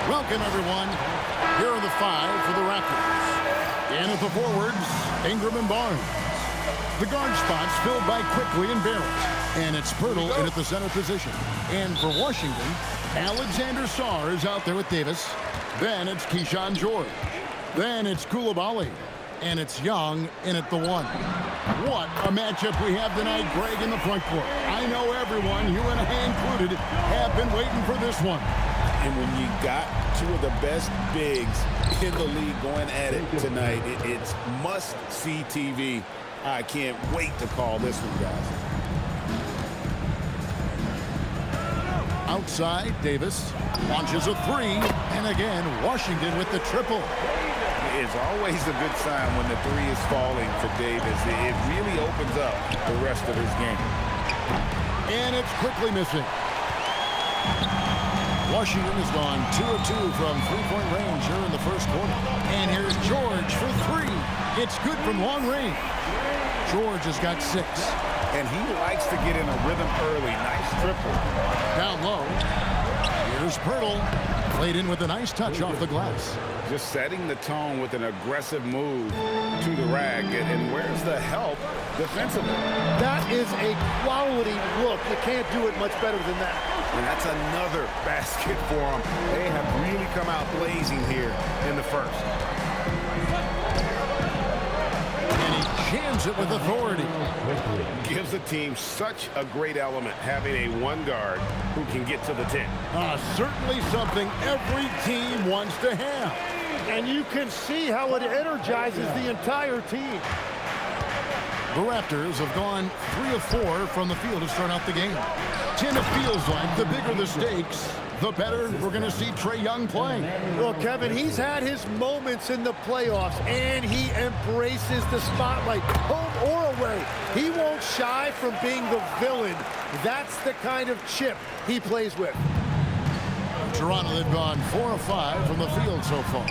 Welcome, everyone. Here are the five for the Raptors. In at the forwards, Ingram and Barnes. The guard spots filled by Quickly and Barrett. And it's Pirtle in at the center position. And for Washington, Alexander Sarr is out there with Davis. Then it's Keyshawn George. Then it's Koulibaly. And it's Young in at the one. What a matchup we have tonight, Greg, in the front court. I know everyone, you and I included, have been waiting for this one. And when you got two of the best bigs in the league going at it tonight, it's must-see TV. I can't wait to call this one, guys. Outside, Davis launches a three. And again, Washington with the triple. It's always a good sign when the three is falling for Davis. It really opens up the rest of his game. And it's quickly missing. Washington has gone 2 of 2 from three-point range here in the first quarter. And here's George for three. It's good from long range. George has got 6. And he likes to get in a rhythm early. Nice triple. Down low. Here's Pirtle. Played in with a nice touch off the glass. Just setting the tone with an aggressive move to the rack. And where's the help defensively? That is a quality look. You can't do it much better than that. And that's another basket for them. They have really come out blazing here in the first. And he jams it with authority. Gives the team such a great element having a one guard who can get to the 10. Certainly something every team wants to have. And you can see how it energizes the entire team. The Raptors have gone 3 of 4 from the field to start out the game. Tim, it feels like the bigger the stakes, the better we're going to see Trae Young play. Well, Kevin, he's had his moments in the playoffs, and he embraces the spotlight, home or away. He won't shy from being the villain. That's the kind of chip he plays with. Toronto, they've gone 4 of 5 from the field so far.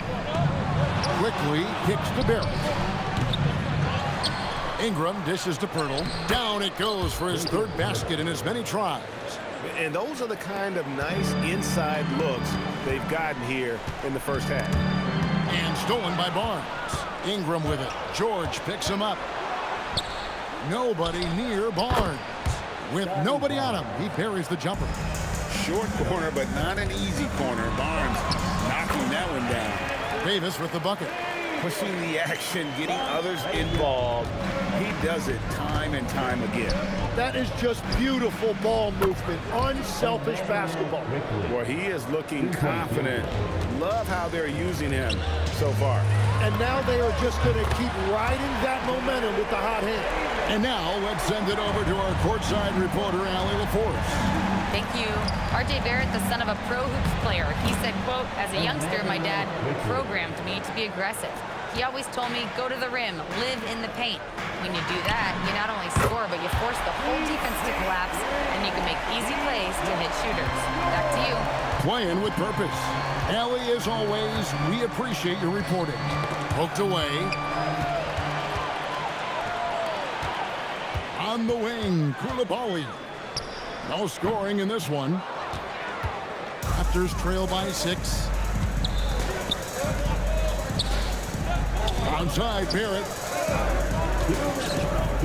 Quickly kicks to Barrett. Ingram dishes to Pirtle. Down it goes for his third basket in as many tries. And those are the kind of nice inside looks they've gotten here in the first half. And stolen by Barnes. Ingram with it. George picks him up. Nobody near Barnes. With nobody on him, he buries the jumper. Short corner, but not an easy corner. Barnes knocking that one down. Davis with the bucket. Pushing the action, getting others involved. He does it time and time again. That is just beautiful ball movement, unselfish basketball. Well, he is looking confident. Love how they're using him so far. And now they are just going to keep riding that momentum with the hot hand. And now let's send it over to our courtside reporter, Allie LaForce. Thank you. R.J. Barrett, the son of a pro hoops player. He said, quote, as a youngster, my dad programmed me to be aggressive. He always told me, go to the rim, live in the paint. When you do that, you not only score, but you force the whole defense to collapse, and you can make easy plays to hit shooters. Back to you. Playing with purpose. Allie, as always, we appreciate your reporting. Poked away. On the wing, Koulibaly. No scoring in this one. Raptors trail by 6. Outside, Barrett.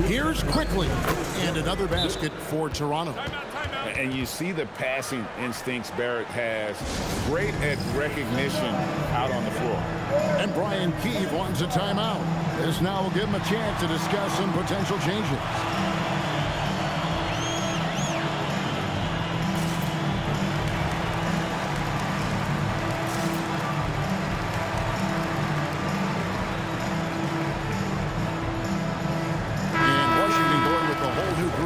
Here's Quickly. And another basket for Toronto. And you see the passing instincts Barrett has. Great at recognition out on the floor. And Brian Keefe wants a timeout. This now will give him a chance to discuss some potential changes.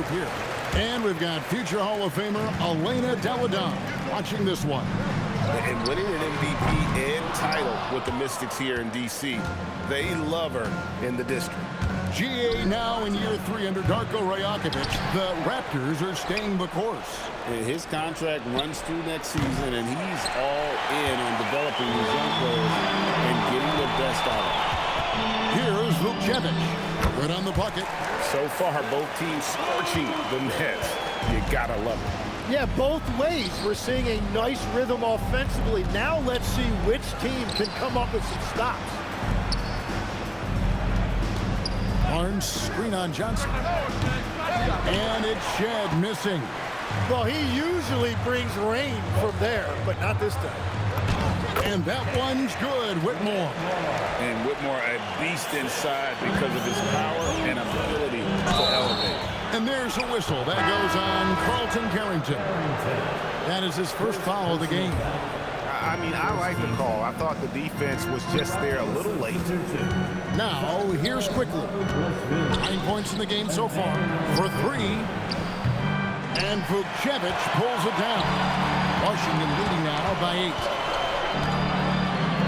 Here. And we've got future Hall of Famer Elena Delle Donne watching this one. And winning an MVP and title with the Mystics here in D.C. They love her in the district. GA now in year 3 under Darko Rajakovic. The Raptors are staying the course. And his contract runs through next season, and he's all in on developing these young players and getting the best out of them. Here's Vukcevic. Good on the bucket. So far, both teams scorching the nets. You gotta love it. Yeah, both ways. We're seeing a nice rhythm offensively. Now let's see which team can come up with some stops. Barnes, screen on Johnson. And it's Shed missing. Well, he usually brings rain from there, but not this time. And that one's good, Whitmore. And Whitmore a beast inside because of his power and ability to elevate. And there's a whistle. That goes on Carlton Carrington. That is his first foul of the game. I mean, I like the call. I thought the defense was just there a little late. Now, here's Quickly. 9 points in the game so far for 3. And Vukcevic pulls it down. Washington leading now by 8.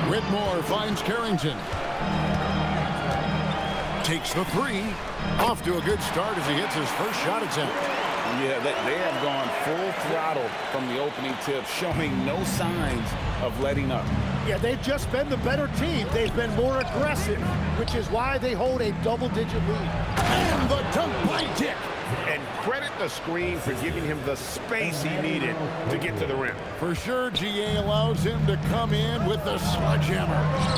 Whitmore finds Carrington. Takes the 3. Off to a good start as he hits his first shot attempt. Yeah, they have gone full throttle from the opening tip, showing no signs of letting up. Yeah, they've just been the better team. They've been more aggressive, which is why they hold a double-digit lead. And the dunk by Dick. And credit the screen for giving him the space he needed to get to the rim. For sure, GA allows him to come in with the sledgehammer.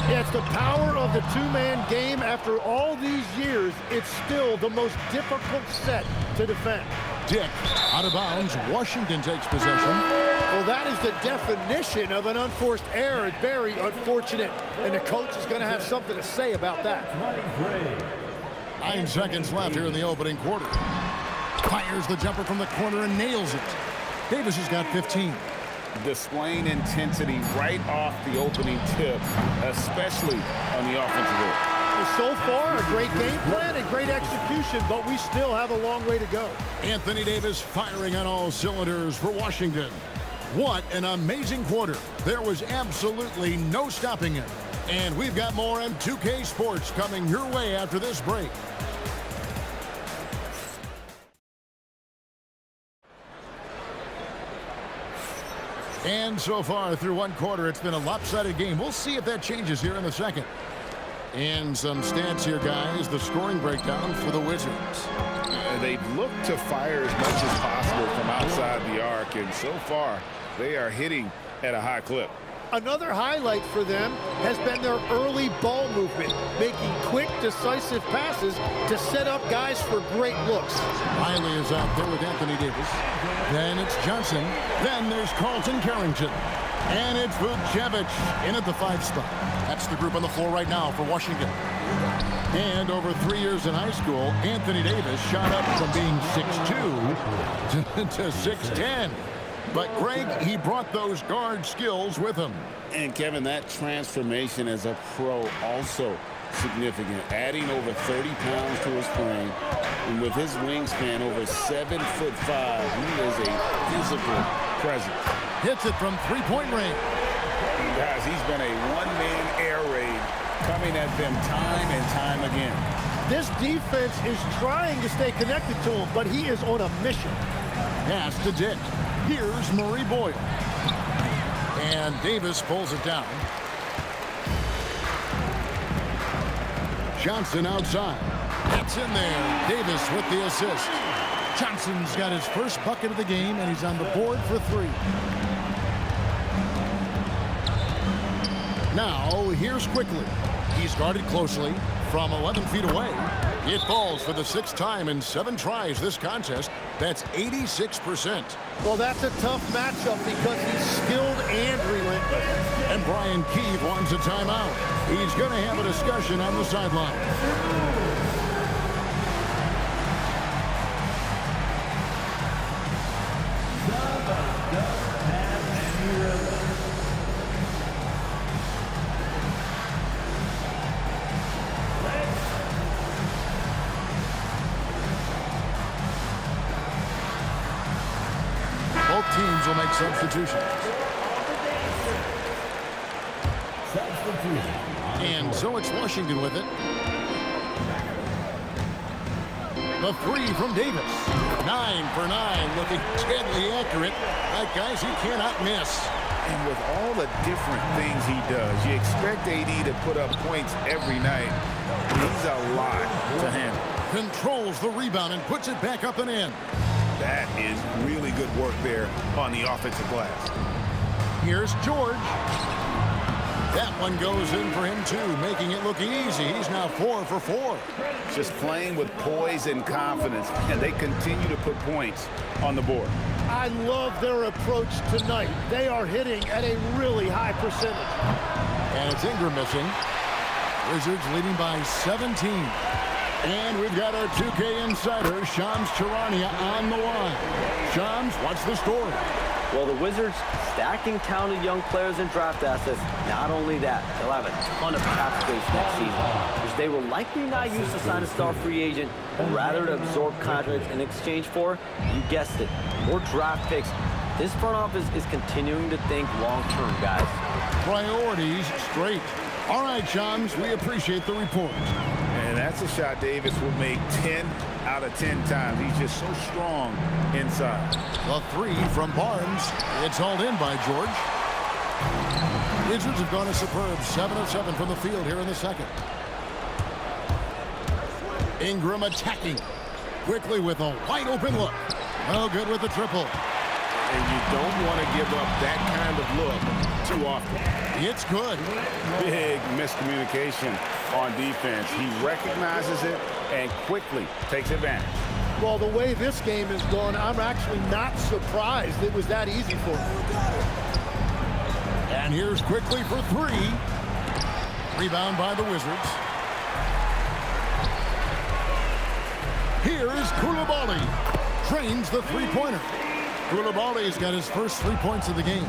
Yeah, it's the power of the two-man game. After all these years, it's still the most difficult set to defend. Dick out of bounds. Washington takes possession. Well, that is the definition of an unforced error. Very unfortunate, and the coach is going to have something to say about that. 9 seconds left here in the opening quarter. Fires the jumper from the corner and nails it. Davis has got 15. Displaying intensity right off the opening tip, especially on the offensive end. So far, a great game plan and great execution, but we still have a long way to go. Anthony Davis firing on all cylinders for Washington. What an amazing quarter. There was absolutely no stopping him. And we've got more on 2K Sports coming your way after this break. And so far through one quarter, it's been a lopsided game. We'll see if that changes here in the second. And some stats here, guys. The scoring breakdown for the Wizards. They've looked to fire as much as possible from outside the arc, and so far, they are hitting at a high clip. Another highlight for them has been their early ball movement, making quick, decisive passes to set up guys for great looks. Riley is out there with Anthony Davis. Then it's Johnson. Then there's Carlton Carrington. And it's Vukcevic in at the 5 spot. That's the group on the floor right now for Washington. And over 3 years in high school, Anthony Davis shot up from being 6'2" to 6'10". But Greg, he brought those guard skills with him. And Kevin, that transformation as a pro also significant, adding over 30 pounds to his frame. And with his wingspan over 7'5", he is a physical presence. Hits it from three-point range. Guys, he's been a one-man air raid coming at them time and time again. This defense is trying to stay connected to him, but he is on a mission. Pass to Dick. Here's Murray Boyle. And Davis pulls it down. Johnson outside. That's in there. Davis with the assist. Johnson's got his first bucket of the game, and he's on the board for 3. Now, here's Quickly. He's guarded closely from 11 feet away. It falls for the 6th time in 7 tries this contest. That's 86%. Well, that's a tough matchup because he's skilled and relentless. And Brian Keefe wants a timeout. He's going to have a discussion on the sideline. Both teams will make substitutions. And so it's Washington with it. The 3 from Davis. 9 for 9, looking deadly accurate. Guys, he cannot miss. And with all the different things he does, you expect AD to put up points every night. He's a lot to handle. Controls the rebound and puts it back up and in. That is really good work there on the offensive glass. Here's George. That one goes in for him, too, making it look easy. He's now 4 for 4. Just playing with poise and confidence, and they continue to put points on the board. I love their approach tonight. They are hitting at a really high percentage. And it's Ingram missing. Wizards leading by 17. And we've got our 2K insider, Shams Charania, on the line. Shams, what's the story? Well, the Wizards stacking talented young players and draft assets. Not only that, they'll have a ton of cap space next season, which they will likely not use to sign a star free agent, but rather to absorb contracts in exchange for, you guessed it, more draft picks. This front office is continuing to think long-term, guys. Priorities straight. All right, Shams, we appreciate the report. And that's a shot Davis will make 10 out of 10 times. He's just so strong inside. The 3 from Barnes. It's hauled in by George. Wizards have gone a superb 7 of 7 from the field here in the second. Ingram attacking. Quickly with a wide open look. No good with the triple. And you don't want to give up that kind of look too often. It's good. Big miscommunication on defense. He recognizes it and quickly takes advantage. Well, the way this game has gone, I'm actually not surprised it was that easy for him. And here's quickly for 3. Rebound by the Wizards. Here's Koulibaly. Trains the three-pointer. Koulibaly's got his first 3 points of the game.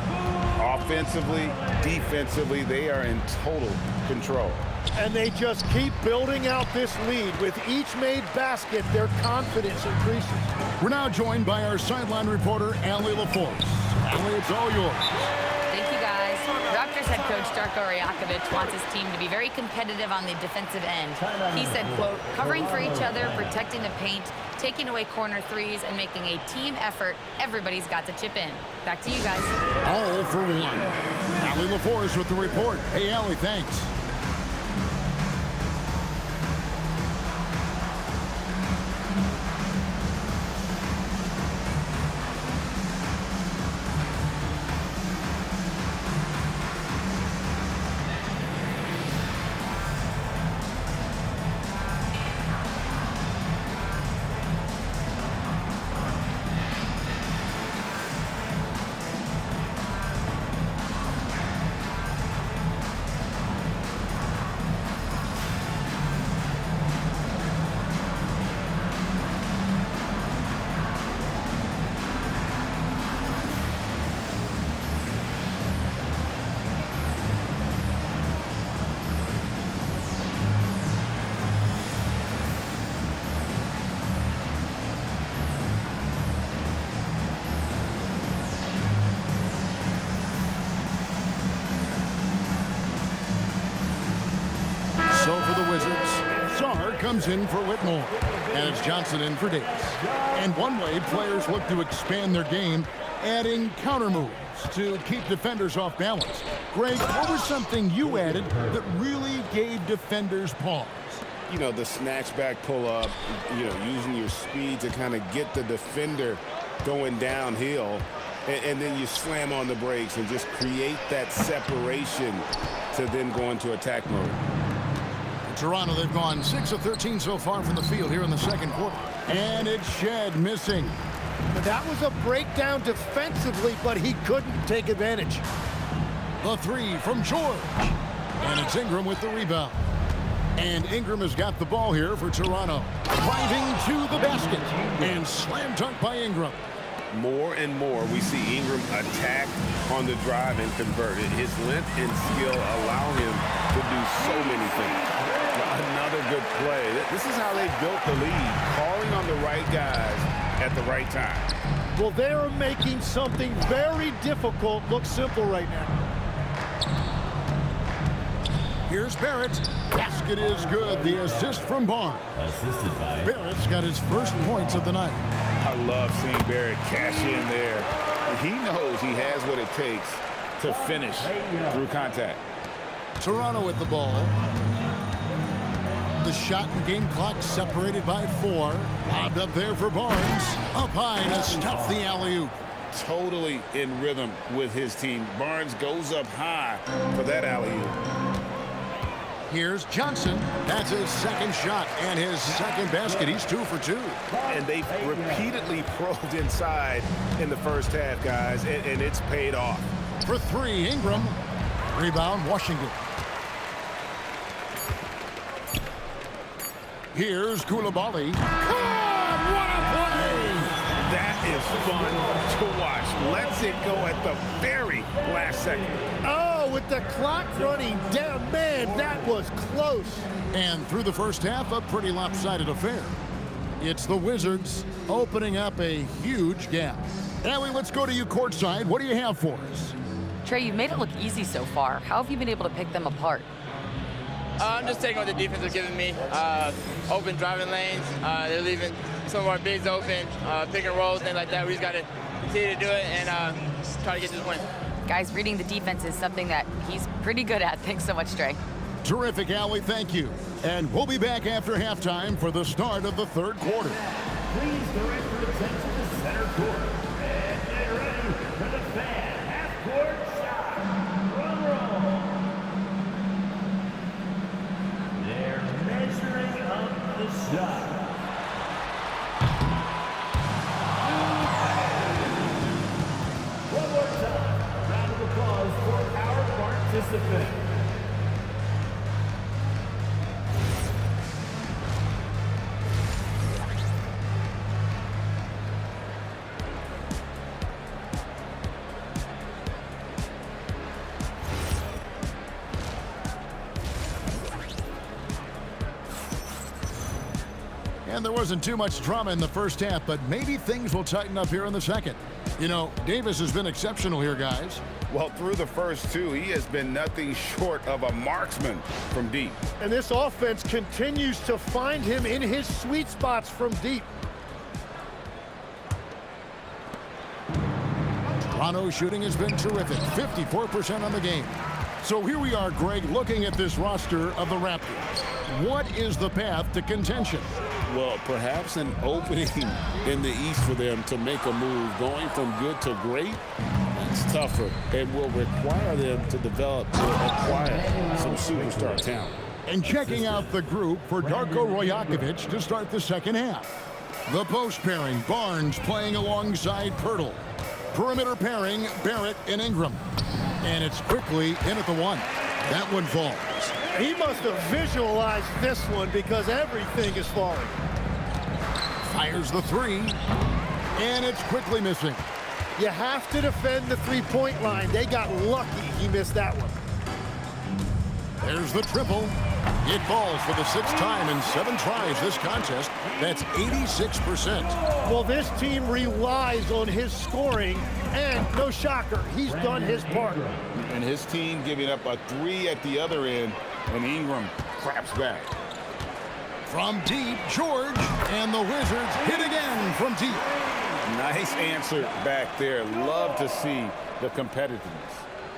Offensively, defensively, they are in total control. And they just keep building out this lead. With each made basket, their confidence increases. We're now joined by our sideline reporter, Allie LaForce. Allie, it's all yours. Thank you, guys. Raptors head coach Darko Rajakovic wants his team to be very competitive on the defensive end. He said, quote, covering for each other, protecting the paint, taking away corner threes, and making a team effort. Everybody's got to chip in. Back to you guys. All for 1. Allie LaForce with the report. Hey, Allie, thanks. So for the Wizards, Sarr comes in for Whitmore. And it's Johnson in for Davis. And one way players look to expand their game, adding counter moves to keep defenders off balance. Greg, what was something you added that really gave defenders pause? You know, the snatchback pull-up, you know, using your speed to kind of get the defender going downhill, and then you slam on the brakes and just create that separation to then go into attack mode. Toronto, they've gone 6 of 13 so far from the field here in the second quarter. And it's Shed missing. That was a breakdown defensively, but he couldn't take advantage. The 3 from George. And it's Ingram with the rebound. And Ingram has got the ball here for Toronto. Driving to the basket. And slam dunk by Ingram. More and more we see Ingram attack on the drive and convert it. His length and skill allow him to do so many things. Another good play. This is how they built the lead, calling on the right guys at the right time. Well, they are making something very difficult look simple right now. Here's Barrett. Basket is good. The assist from Barnes. Assisted by Barrett's got his first points of the night. I love seeing Barrett cash in there. He knows he has what it takes to finish through contact. Toronto with the ball. The shot and game clock separated by 4. Lobbed up there for Barnes. Up high to stuff the alley-oop. Totally in rhythm with his team. Barnes goes up high for that alley-oop. Here's Johnson. That's his second shot and his second basket. He's 2 for 2. And they've repeatedly probed inside in the first half, guys, and it's paid off. For 3, Ingram. Rebound, Washington. Here's Koulibaly. Oh, what a play! That is fun to watch. Lets it go at the very last second. Oh, with the clock running down, man, that was close. And through the first half, a pretty lopsided affair. It's the Wizards opening up a huge gap. Allie, let's go to you courtside. What do you have for us? Trey, you've made it look easy so far. How have you been able to pick them apart? I'm just taking what the defense is giving me. Open driving lanes. They're leaving some of our bigs open, pick and rolls, things like that. We just got to continue to do it and try to get this win. Guys, reading the defense is something that he's pretty good at. Thanks so much, Trey. Terrific, Allie. Thank you. And we'll be back after halftime for the start of the third quarter. Please direct your attention to center court. And get ready for the fan half-court shot. Drum roll. They're measuring up the shot. One more time. Round of applause for our participants. And there wasn't too much drama in the first half, but maybe things will tighten up here in the second. You know, Davis has been exceptional here, guys. Well, through the first 2, he has been nothing short of a marksman from deep. And this offense continues to find him in his sweet spots from deep. Toronto's shooting has been terrific, 54% on the game. So here we are, Greg, looking at this roster of the Raptors. What is the path to contention? Well, perhaps an opening in the East for them to make a move. Going from good to great, that's tougher and will require them to develop or acquire some superstar talent. And checking out the group for Darko Rajakovic to start the second half. The post pairing, Barnes playing alongside Pirtle. Perimeter pairing, Barrett and Ingram. And it's quickly in at the 1. That one falls. He must have visualized this one because everything is falling. Fires the 3. And it's quickly missing. You have to defend the three-point line. They got lucky he missed that one. There's the triple. It falls for the 6th time in 7 tries this contest. That's 86%. Well, this team relies on his scoring, and no shocker, he's done his part. And his team giving up a 3 at the other end, and Ingram craps back. From deep, George, and the Wizards hit again from deep. Nice answer back there. Love to see the competitiveness.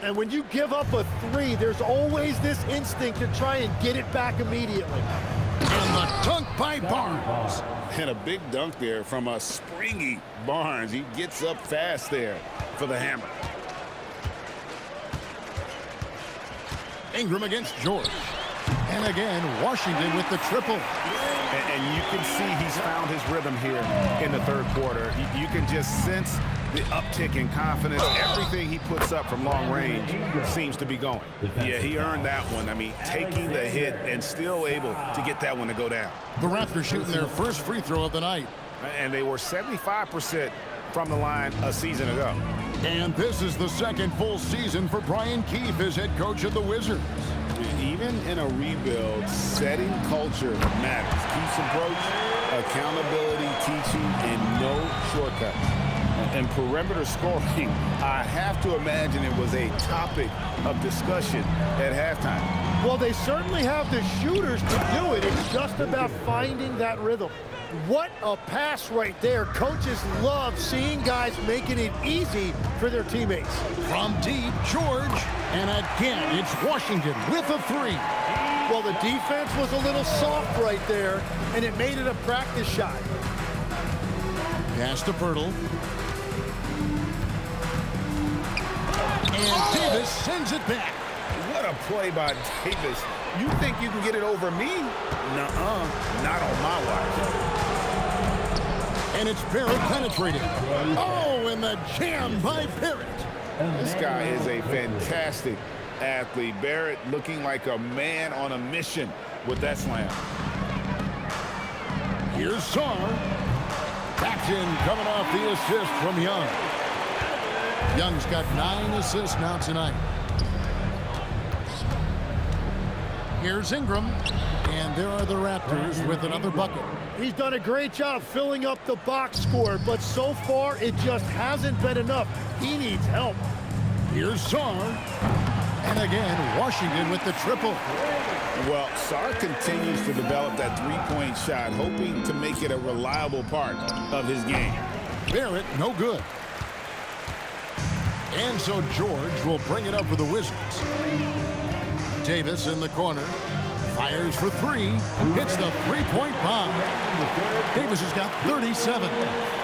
And when you give up a 3, there's always this instinct to try and get it back immediately. And the dunk by Barnes. And a big dunk there from a springy Barnes. He gets up fast there for the hammer. Ingram against George. And again, Washington with the triple. And you can see he's found his rhythm here in the third quarter. You can just sense the uptick in confidence. Everything he puts up from long range seems to be going. Yeah, he earned that one. I mean, taking the hit and still able to get that one to go down. The Raptors shooting their first free throw of the night. And they were 75% from the line a season ago. And this is the second full season for Brian Keefe as head coach of the Wizards. Even in a rebuild, setting culture matters. Keith's approach, accountability, teaching, and no shortcuts. And perimeter scoring, I have to imagine it was a topic of discussion at halftime. Well, they certainly have the shooters to do it. It's just about finding that rhythm. What a pass right there. Coaches love seeing guys making it easy for their teammates. From deep, George. And again, it's Washington with a three. Well, the defense was a little soft right there, and it made it a practice shot. Pass to Pirtle. And Davis sends it back. What a play by Davis. You think you can get it over me? Nuh-uh, not on my watch. And it's Barrett penetrating. Oh, and the jam by Barrett. This guy is a fantastic athlete. Barrett looking like a man on a mission with that slam. Here's Sarr. Back in, coming off the assist from Young. Young's got 9 assists now tonight. Here's Ingram, and there are the Raptors with another bucket. He's done a great job filling up the box score, but so far it just hasn't been enough. He needs help. Here's Sarr, and again, Washington with the triple. Well, Sarr continues to develop that three-point shot, hoping to make it a reliable part of his game. Barrett, no good. And so George will bring it up for the Wizards. Davis in the corner. Fires for three. Hits the three-point bomb. Davis has got 37.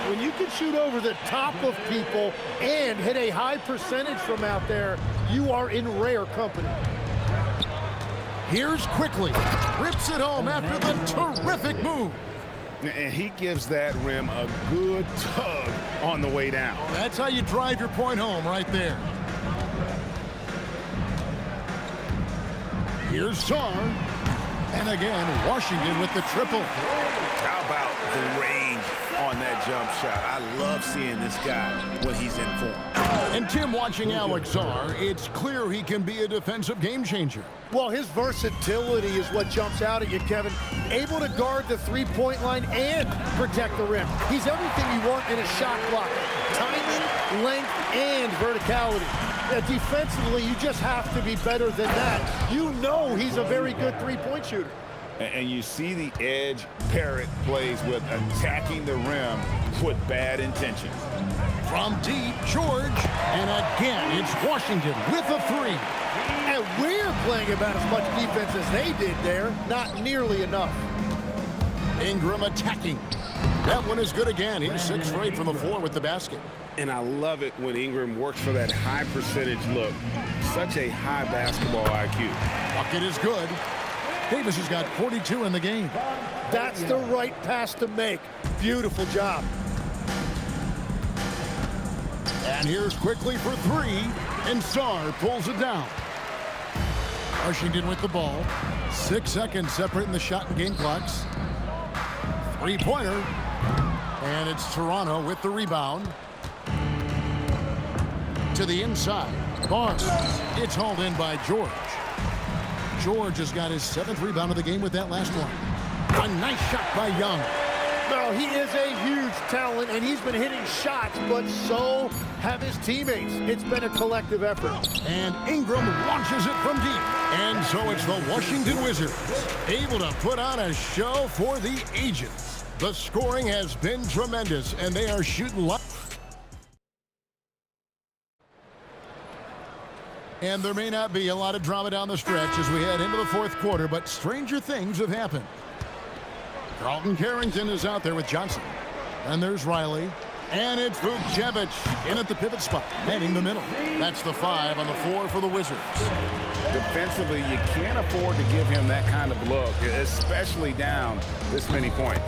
When you can shoot over the top of people and hit a high percentage from out there, you are in rare company. Here's Quickly. Rips it home after the terrific move. And he gives that rim a good tug on the way down. That's how you drive your point home right there. Here's Sarr. And again, Washington with the triple. How about the range on that jump shot? I love seeing this guy when he's in form. And Tim, watching Alex Sarr, it's clear he can be a defensive game changer. Well, his versatility is what jumps out at you, Kevin. Able to guard the three-point line and protect the rim. He's everything you want in a shot block. Timing, length, and verticality. Defensively, you just have to be better than that. You know he's a very good three-point shooter. And you see the edge Barrett plays with, attacking the rim with bad intentions. From deep, George. And again, it's Washington with a three. And we're playing about as much defense as they did there. Not nearly enough. Ingram attacking. That one is good again. He's 6 for 8 from the floor with the basket. And I love it when Ingram works for that high percentage look. Such a high basketball IQ. Bucket is good. Davis has got 42 in the game. That's the right pass to make. Beautiful job. And here's Quickly for three. And Sarr pulls it down. Washington with the ball. 6 seconds separating the shot and game clocks. Three-pointer. And it's Toronto with the rebound. To the inside. Barnes. It's hauled in by George. George has got his 7th rebound of the game with that last one. A nice shot by Young. No, he is a huge talent, and he's been hitting shots, but so have his teammates. It's been a collective effort. And Ingram launches it from deep. And so it's the Washington Wizards, able to put on a show for the ages. The scoring has been tremendous, and they are shooting light. And there may not be a lot of drama down the stretch as we head into the 4th quarter, but stranger things have happened. Carlton Carrington is out there with Johnson. And there's Riley. And it's Vukcevic in at the pivot spot, heading the middle. That's the 5 on the floor for the Wizards. Defensively, you can't afford to give him that kind of look, especially down this many points.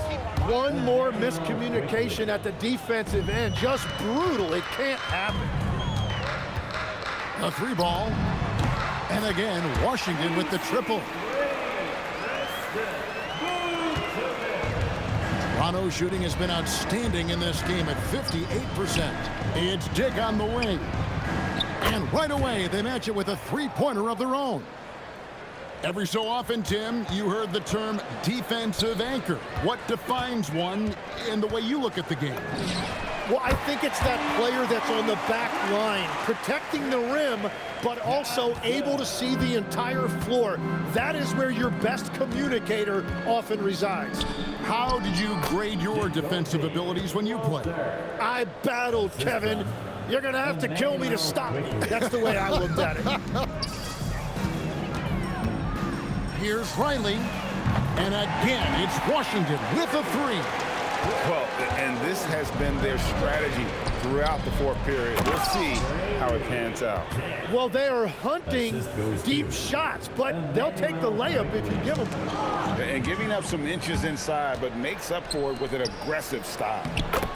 One more miscommunication at the defensive end. Just brutal. It can't happen. A 3-ball. And again, Washington with the triple. Toronto's shooting has been outstanding in this game at 58%. It's Dick on the wing. And right away, they match it with a three-pointer of their own. Every so often, Tim, you heard the term defensive anchor. What defines one in the way you look at the game? Well, I think it's that player that's on the back line, protecting the rim, but also able to see the entire floor. That is where your best communicator often resides. How did you grade your defensive abilities when you played? I battled, Kevin. You're going to have to kill me to stop me. That's the way I looked at it. Here's Riley. And again, it's Washington with a three. Well, and this has been their strategy throughout the fourth period. We'll see how it pans out. Well, they are hunting deep shots, but they'll take the layup if you give them. And giving up some inches inside, but makes up for it with an aggressive style.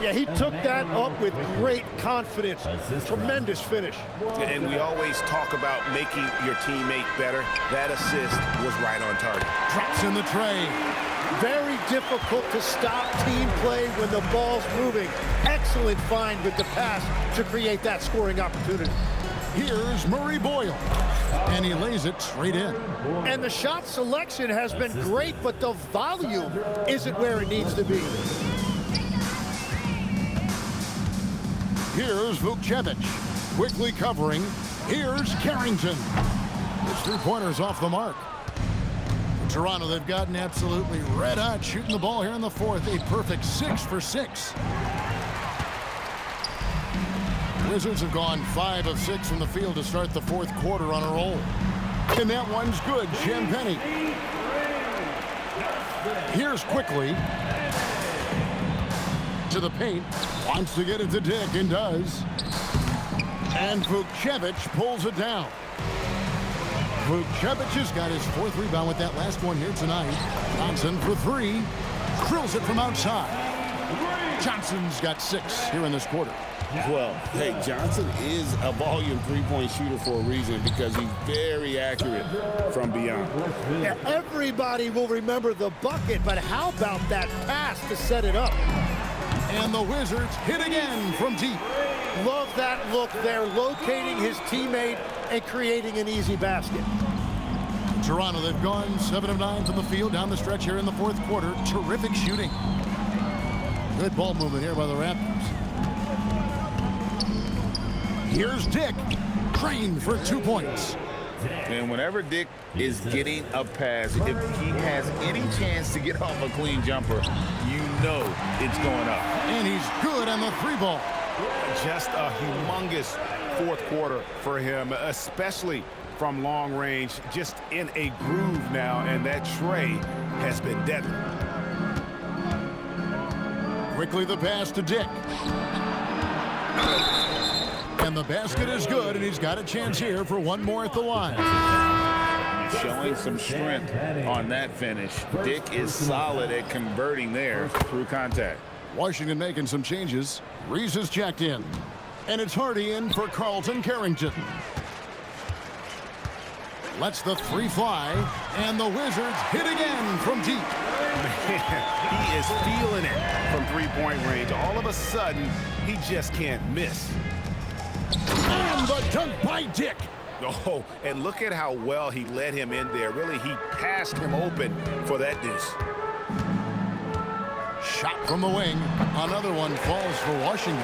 Yeah, he took that up with great confidence. Tremendous finish. And we always talk about making your teammate better. That assist was right on target. Drops in the tray. Very difficult to stop team play when the ball's moving. Excellent find with the pass to create that scoring opportunity. Here's Murray Boyle. And he lays it straight in. And the shot selection has been great, but the volume isn't where it needs to be. Here's Vukcevic. Quickly covering. Here's Carrington. His three-pointer's off the mark. Toronto, they've gotten absolutely red hot shooting the ball here in the fourth. A perfect 6 for 6. Wizards have gone 5 of 6 from the field to start the fourth quarter on a roll. And that one's good. Champagny. Here's quickly to the paint. Wants to get it to Dick and does. And Vukcevic pulls it down. Vukcevic has got his fourth rebound with that last one here tonight. Johnson for three. Drills it from outside. Johnson's got 6 here in this quarter. Well, hey, Johnson is a volume three-point shooter for a reason because he's very accurate from beyond. Yeah, everybody will remember the bucket, but how about that pass to set it up? And the Wizards hit again from deep. Love that look there, locating his teammate and creating an easy basket. Toronto, they've gone 7 of 9 from the field down the stretch here in the fourth quarter. Terrific shooting. Good ball movement here by the Raptors. Here's Dick. Trained for 2 points. And whenever Dick is getting a pass, if he has any chance to get off a clean jumper, you know it's going up. And he's good on the 3-ball. Just a humongous fourth quarter for him, especially from long range, just in a groove now, and that tray has been deadly. Quickly the pass to Dick. And the basket is good, and he's got a chance here for one more at the line. Showing some strength on that finish. Dick is solid at converting there through contact. Washington making some changes. Reese is checked in. And it's Hardy in for Carlton Carrington. Lets the 3 fly, and the Wizards hit again from deep. Man, he is feeling it from three-point range. All of a sudden, he just can't miss. And the dunk by Dick. Oh, and look at how well he led him in there. Really, he passed him open for that deuce. Shot from the wing. Another one falls for Washington.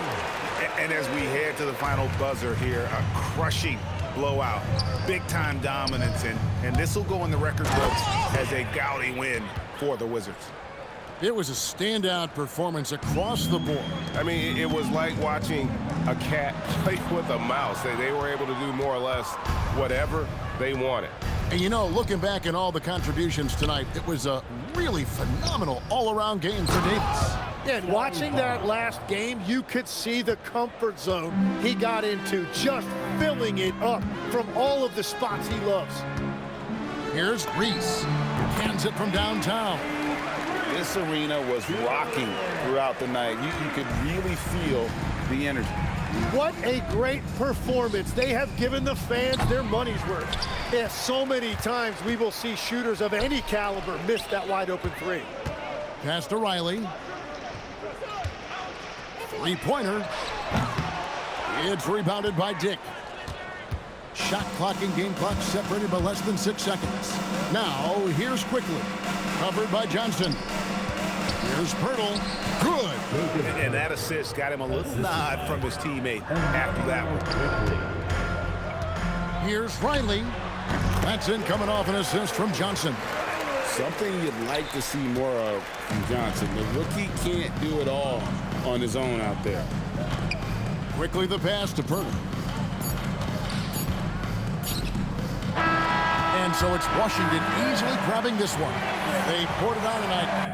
And as we head to the final buzzer here, a crushing blowout. Big-time dominance, and this will go in the record books as a gaudy win for the Wizards. It was a standout performance across the board. I mean, it was like watching a cat play with a mouse. They were able to do more or less whatever they wanted. And you know, looking back at all the contributions tonight, it was a really phenomenal all-around game for Davis. Yeah, and watching that last game, you could see the comfort zone he got into, just filling it up from all of the spots he loves. Here's Reese. Hands it from downtown. This arena was rocking throughout the night. You could really feel the energy. What a great performance. They have given the fans their money's worth. Yeah, so many times we will see shooters of any caliber miss that wide open 3. Pass to Riley. 3-pointer. It's rebounded by Dick. Shot clock and game clock separated by less than 6 seconds. Now, here's Quickly. Covered by Johnson. Here's Pirtle. Good. And that assist got him a little nod from his teammate after that one. Here's Riley. That's in coming off an assist from Johnson. Something you'd like to see more of from Johnson. The rookie can't do it all on his own out there. Quickly the pass to Pirtle. And so it's Washington easily grabbing this one. They poured it on tonight.